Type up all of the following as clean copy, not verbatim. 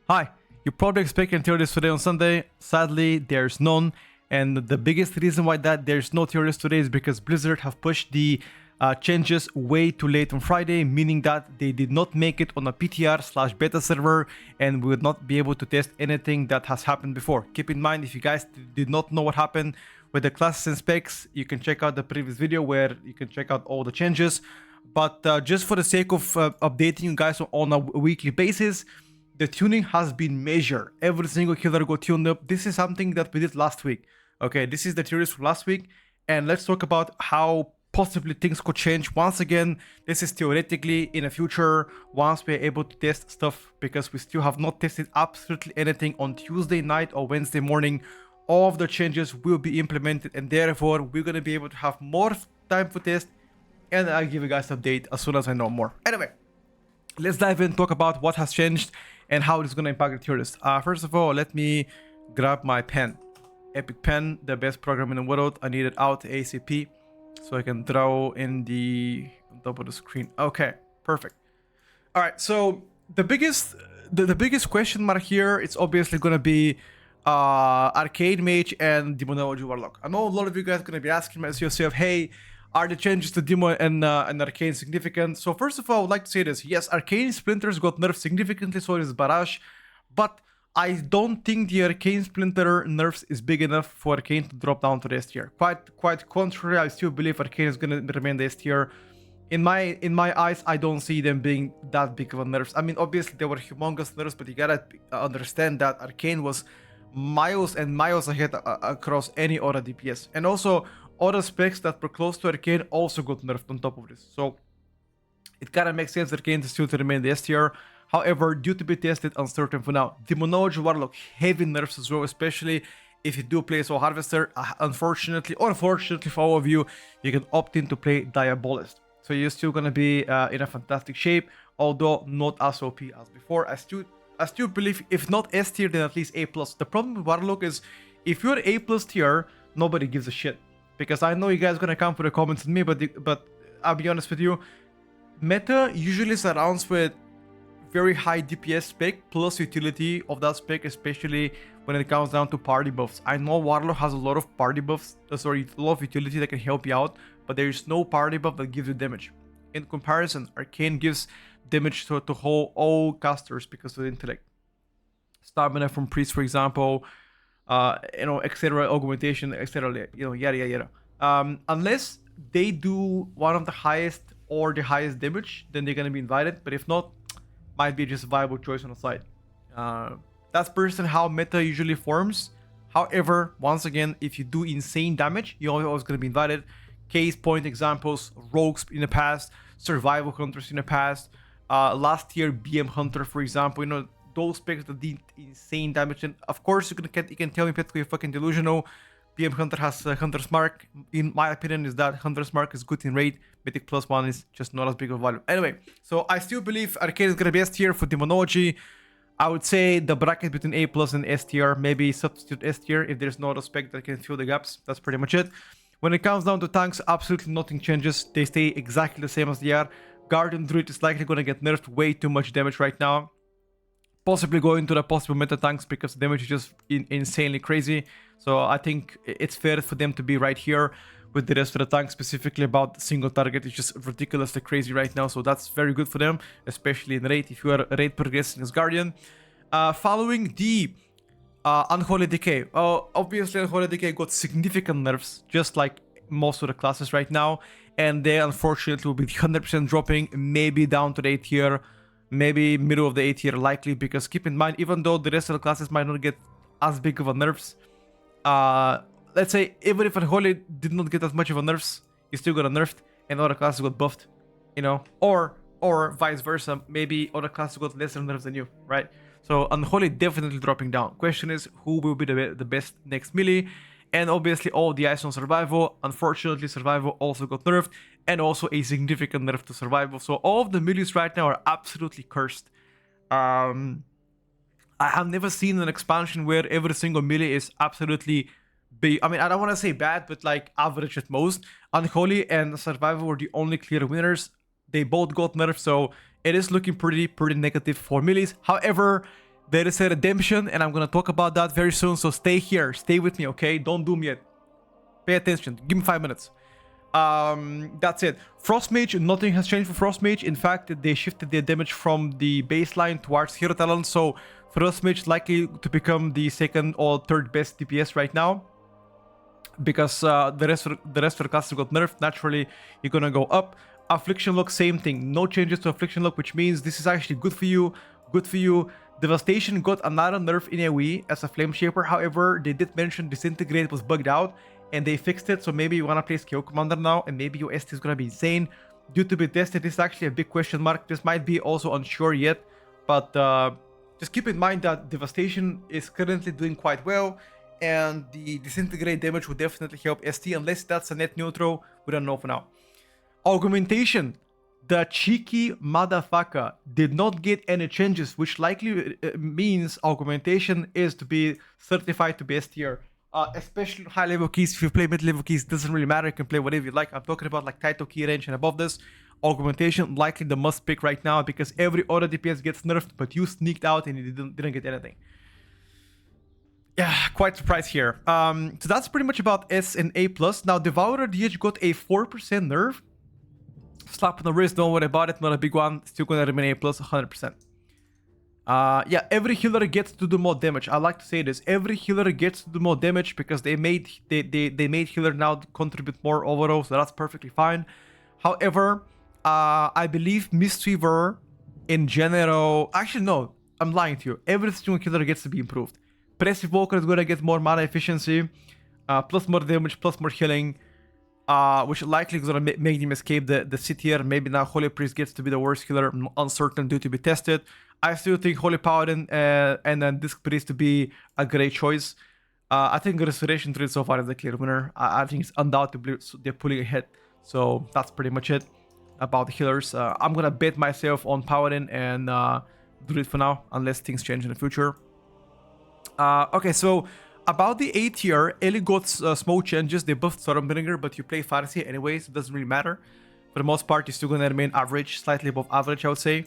Hi, you're probably expecting tier list today on Sunday. Sadly, there's none. And the biggest reason why there's no tier list today is because Blizzard have pushed the changes way too late on Friday, meaning that they did not make it on a PTR/beta server and we would not be able to test anything that has happened before. Keep in mind, if you guys did not know what happened with the classes and specs, you can check out the previous video where you can check out all the changes. But just for the sake of updating you guys on a weekly basis, the tuning has been measured. Every single killer got tuned up. This is something that we did last week. Okay, this is the tier list from last week. And let's talk about how possibly things could change. Once again, this is theoretically in the future once we're able to test stuff, because we still have not tested absolutely anything on Tuesday night or Wednesday morning. All of the changes will be implemented and therefore we're going to be able to have more time for test, and I'll give you guys an update as soon as I know more. Anyway, let's dive in and talk about what has changed and how it's going to impact the tier list. First of all, let me grab my pen. Epic Pen, the best program in the world. I need it out ASAP so I can draw in the on top of the screen. Okay, perfect. All right, so the biggest question mark here, it's obviously going to be Arcane Mage and Demonology Warlock. I know a lot of you guys are going to be asking yourself, hey, are the changes to Demo and Arcane significant? So first of all, I would like to say this. Yes, Arcane Splinters got nerfed significantly, so is Barrage. But I don't think the Arcane Splinter nerfs is big enough for Arcane to drop down to the S tier. Quite contrary, I still believe Arcane is going to remain the S tier. In my eyes, I don't see them being that big of a nerfs. I mean, obviously, they were humongous nerfs, but you gotta understand that Arcane was miles and miles ahead across any other DPS. And also, other specs that were close to Arcane also got nerfed on top of this. So it kind of makes sense Arcane to still remain the S tier. However, due to be tested, uncertain for now. Demonology Warlock, heavy nerfs as well, especially if you do play Soul Harvester. Unfortunately, or fortunately for all of you, you can opt in to play Diabolist. So you're still going to be in a fantastic shape, although not as OP as before. I still believe, if not S tier, then at least A+. The problem with Warlock is, if you're A+ tier, nobody gives a shit. Because I know you guys are going to come for the comments on me, but I'll be honest with you, meta usually surrounds with very high DPS spec plus utility of that spec, especially when it comes down to party buffs. I know Warlock has a lot of party buffs, a lot of utility that can help you out, but there is no party buff that gives you damage. In comparison, Arcane gives damage to all casters because of the intellect. Stamina from Priest, for example, etc., augmentation, etc., yada. Unless they do one of the highest or the highest damage, then they're gonna be invited. But if not, might be just a viable choice on the side. That's personally how meta usually forms. However, once again, if you do insane damage, you're always gonna be invited. Case point examples: rogues in the past, survival hunters in the past, last year BM hunter, for example. Those specs that did insane damage. And of course, you can tell me, Petko, you're fucking delusional. BM Hunter has Hunter's Mark. In my opinion, is that Hunter's Mark is good in raid. Mythic +1 is just not as big of value. Anyway, so I still believe Arcane is gonna be S tier for Demonology. I would say the bracket between A+ and S tier, maybe substitute S tier if there's no other spec that can fill the gaps. That's pretty much it. When it comes down to tanks, absolutely nothing changes. They stay exactly the same as they are. Guardian Druid is likely gonna get nerfed, way too much damage right now. Possibly going to the possible meta tanks because the damage is just insanely crazy. So I think it's fair for them to be right here with the rest of the tanks, specifically about single target. It's just ridiculously crazy right now. So that's very good for them, especially in raid, if you are raid progressing as Guardian. Following the Unholy Decay. Obviously, Unholy Decay got significant nerfs, just like most of the classes right now. And they unfortunately will be 100% dropping, maybe down to the A tier. Maybe middle of the A tier likely, because keep in mind, even though the rest of the classes might not get as big of a nerfs, let's say even if Unholy did not get as much of a nerfs, you still got a nerfed and other classes got buffed, or vice versa. Maybe other classes got lesser nerfs than you, right? So Unholy definitely dropping down. Question is, who will be the best next melee? And obviously all the eyes on Survival. Unfortunately, Survival also got nerfed, and also a significant nerf to Survival. So all of the melees right now are absolutely cursed. I have never seen an expansion where every single melee is absolutely big. I mean, I don't want to say bad, but like average at most. Unholy and Survival were the only clear winners. They both got nerfed, so it is looking pretty negative for melees. However, there is a redemption, and I'm gonna talk about that very soon. So stay here, stay with me, okay? Don't doom yet. Pay attention. Give me 5 minutes. That's it. Frost Mage, nothing has changed for Frost Mage. In fact, they shifted their damage from the baseline towards Hero Talent. So Frost Mage likely to become the second or third best DPS right now, because the rest of the classes got nerfed. Naturally, you're gonna go up. Affliction Lock, same thing. No changes to Affliction Lock, which means this is actually good for you. Good for you. Devastation got another nerf in AoE as a Flame Shaper. However, they did mention Disintegrate was bugged out, and they fixed it. So maybe you wanna play Scale Commander now, and maybe your ST is gonna be insane. Due to be tested, this is actually a big question mark. This might be also unsure yet, but just keep in mind that Devastation is currently doing quite well, and the Disintegrate damage would definitely help ST, unless that's a net neutral. We don't know for now. Augmentation, the cheeky motherfucker did not get any changes, which likely means Augmentation is to be certified to be S tier. Especially high level keys. If you play mid level keys, doesn't really matter. You can play whatever you like. I'm talking about like title key range and above this. Augmentation likely the must pick right now, because every other DPS gets nerfed, but you sneaked out and you didn't get anything. Yeah, quite surprised here. So that's pretty much about S and A+. Now, Devourer DH got a 4% nerf. Slap on the wrist, don't worry about it, not a big one. Still gonna remain A+, 100%. Yeah, every healer gets to do more damage. I like to say this. Every healer gets to do more damage because they made healer now contribute more overall, so that's perfectly fine. However, I believe Mistweaver in general... Actually, no, I'm lying to you. Every single healer gets to be improved. Passive Walker is gonna get more mana efficiency, plus more damage, plus more healing, which likely is gonna make them escape the C tier. Maybe now Holy Priest gets to be the worst healer, uncertain, due to be tested. I still think Holy Paladin and then Disc Priest to be a great choice. I think Restoration Druid so far is the clear winner. I think it's undoubtedly they're pulling ahead. So that's pretty much it about the healers. I'm gonna bet myself on Paladin and Druid for now, unless things change in the future. Okay, so about the A tier, Ellie got small changes. They buffed Stormbringer, but you play Pharmacy anyway, so it doesn't really matter. For the most part, you're still gonna remain average, slightly above average, I would say.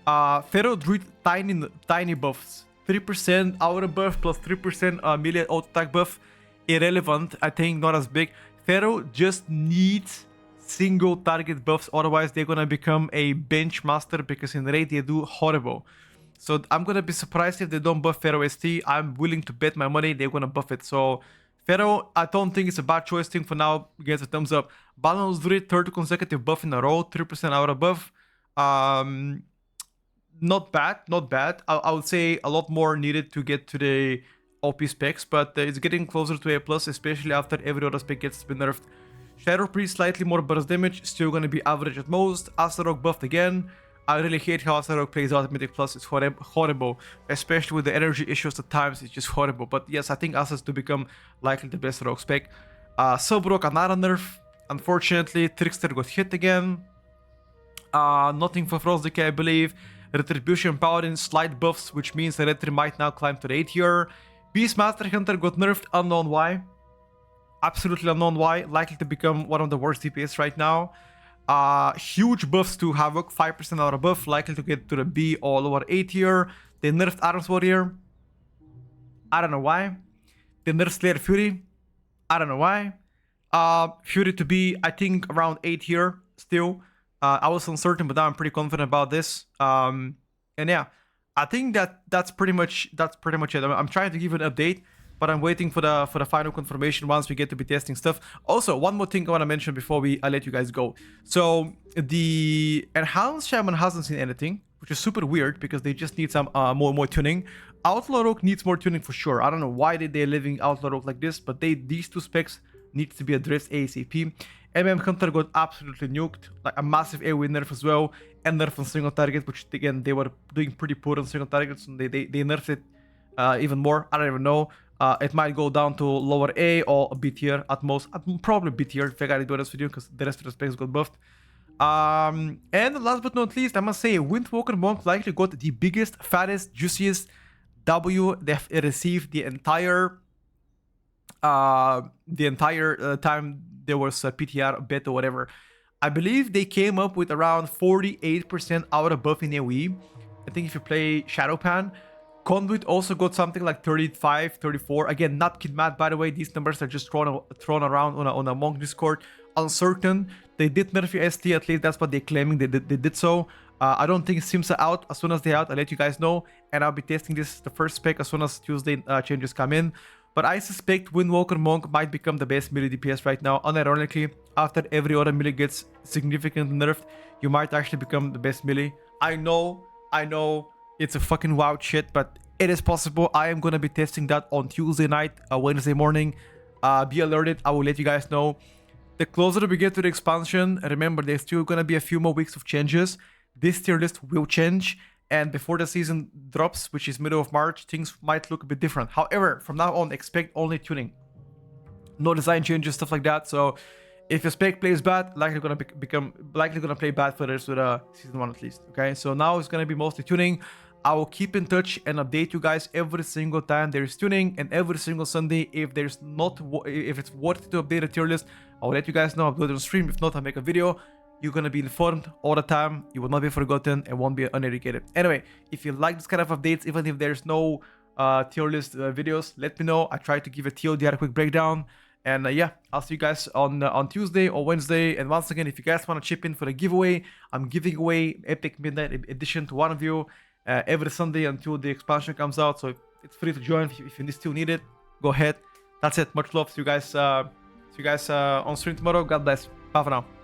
Pharaoh Druid, tiny buffs. 3% aura buff plus 3% melee auto attack buff. Irrelevant, I think, not as big. Pharaoh just needs single target buffs, otherwise they're gonna become a bench master, because in raid they do horrible. So I'm gonna be surprised if they don't buff Pharaoh ST. I'm willing to bet my money they're gonna buff it. So Pharaoh, I don't think it's a bad choice. Thing for now, gets a thumbs up. Balance Druid, third consecutive buff in a row, 3% aura buff. Not bad, not bad. I would say a lot more needed to get to the OP specs, but it's getting closer to A+, especially after every other spec gets been nerfed. Shadow Priest, slightly more burst damage, still gonna be average at most. Astaroth buffed again. I really hate how Astaroth plays out at Mythic Plus. It's horrible, especially with the energy issues at times. It's just horrible. But yes, I think Astas to become likely the best rogue spec. Subrock, another nerf. Unfortunately, Trickster got hit again. Nothing for Frost Decay, I believe. Retribution Paladin, slight buffs, which means the Retri might now climb to the A tier. Beastmaster Hunter got nerfed, unknown why. Absolutely unknown why. Likely to become one of the worst DPS right now. Huge buffs to Havoc, 5% aura buff, likely to get to the B or lower A tier. They nerfed Arms Warrior. I don't know why. They nerfed Slayer Fury. I don't know why. Fury to be, I think, around A tier still. I was uncertain, but now I'm pretty confident about this. And yeah, I think that's pretty much it. I'm trying to give an update, but I'm waiting for the final confirmation once we get to be testing stuff. Also, one more thing I want to mention before I let you guys go. So the Enhanced Shaman hasn't seen anything, which is super weird because they just need some more tuning. Outlaw Rogue needs more tuning for sure. I don't know why they're leaving Outlaw Rogue like this, but these two specs need to be addressed ASAP. Hunter got absolutely nuked, like a massive AoE nerf as well, and nerf on single target, which again they were doing pretty poor on single targets, and they nerfed it even more. I don't even know. It might go down to lower A or B tier at most. Probably B tier if I gotta do this video, because the rest of the specs got buffed. And last but not least, I must say, Windwalker Monk likely got the biggest, fattest, juiciest W they've received the entire time there was a PTR beta or whatever. I believe they came up with around 48% aura buff in AoE. I think if you play Shadowpan, Conduit also got something like 35, 34. Again, not kid math, by the way. These numbers are just thrown around on a Monk Discord. Uncertain. They did nerf your ST, at least that's what they're claiming. They did so. I don't think Sims are out. As soon as they're out, I'll let you guys know. And I'll be testing this, the first spec, as soon as Tuesday changes come in. But I suspect Windwalker Monk might become the best melee DPS right now. Unironically, after every other melee gets significantly nerfed, you might actually become the best melee. I know, it's a fucking wild shit, but it is possible. I am gonna be testing that on Tuesday night, Wednesday morning. Be alerted, I will let you guys know. The closer we get to the expansion, remember there's still gonna be a few more weeks of changes. This tier list will change, and before the season drops, which is middle of March, things might look a bit different. However, from now on, expect only tuning. No design changes, stuff like that. So if your spec plays bad, likely gonna play bad for the rest of the season 1 at least. Okay, so now it's gonna be mostly tuning. I will keep in touch and update you guys every single time there is tuning, and every single Sunday if it's worth to update a tier list, I'll let you guys know. I'll do it on stream. If not, I'll make a video. You're gonna be informed all the time. You will not be forgotten and won't be uneducated. Anyway, if you like this kind of updates, even if there's no tier list videos, let me know. I try to give a TLDR quick breakdown. And yeah, I'll see you guys on Tuesday or Wednesday. And once again, if you guys want to chip in for the giveaway, I'm giving away Epic Midnight Edition to one of you every Sunday until the expansion comes out. So it's free to join. If you still need it, go ahead. That's it. Much love. See you guys on stream tomorrow. God bless. Bye for now.